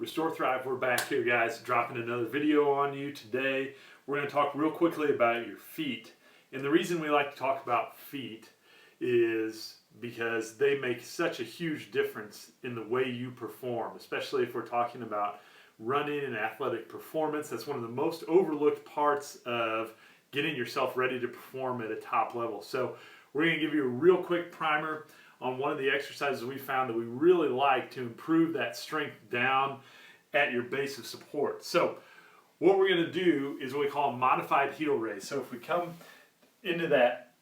Restore Thrive, we're back here, guys, dropping another video on you today. We're going to talk real quickly about your feet. And the reason we like to talk about feet is because they make such a huge difference in the way you perform, especially if we're talking about running and athletic performance. That's one of the most overlooked parts of getting yourself ready to perform at a top level. So we're going to give you a real quick primer on one of the exercises we found that we really like to improve that strength down at your base of support. So what we're going to do is what we call a modified heel raise. So if we come into that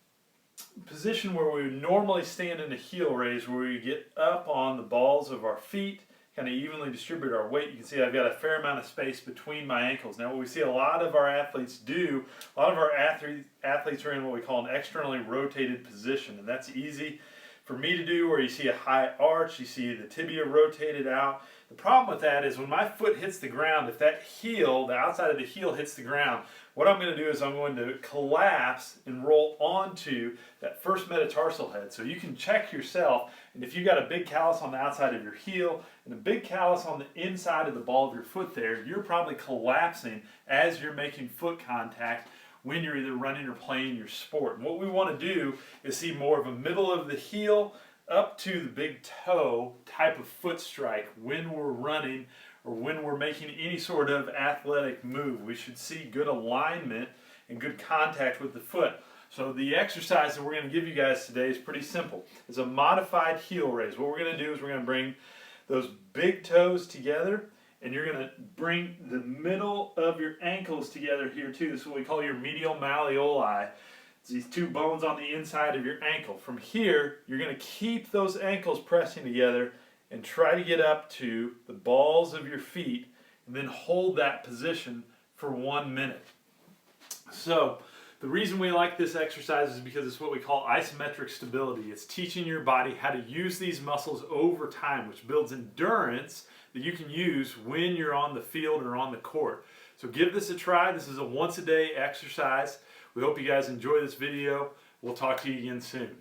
position where we would normally stand in a heel raise, where we get up on the balls of our feet, kind of evenly distribute our weight. You can see I've got a fair amount of space between my ankles. Now what we see a lot of our athletes do, a lot of our athletes are in what we call an externally rotated position, and that's easy for me to do, where you see a high arch, you see the tibia rotated out. The problem with that is when my foot hits the ground, if that heel, the outside of the heel hits the ground, what I'm going to do is I'm going to collapse and roll onto that first metatarsal head. So you can check yourself, and if you've got a big callus on the outside of your heel and a big callus on the inside of the ball of your foot there, you're probably collapsing as you're making foot contact when you're either running or playing your sport. And what we want to do is see more of a middle of the heel up to the big toe type of foot strike when we're running or when we're making any sort of athletic move. We should see good alignment and good contact with the foot. So the exercise that we're going to give you guys today is pretty simple. It's a modified heel raise. What we're going to do is we're going to bring those big toes together, and you're going to bring the middle of your ankles together here too. This is what we call your medial malleoli. It's these two bones on the inside of your ankle. From here, you're going to keep those ankles pressing together and try to get up to the balls of your feet, and then hold that position for 1 minute. So the reason we like this exercise is because it's what we call isometric stability. It's teaching your body how to use these muscles over time, which builds endurance that you can use when you're on the field or on the court. So give this a try. This is a once a day exercise. We hope you guys enjoy this video. We'll talk to you again soon.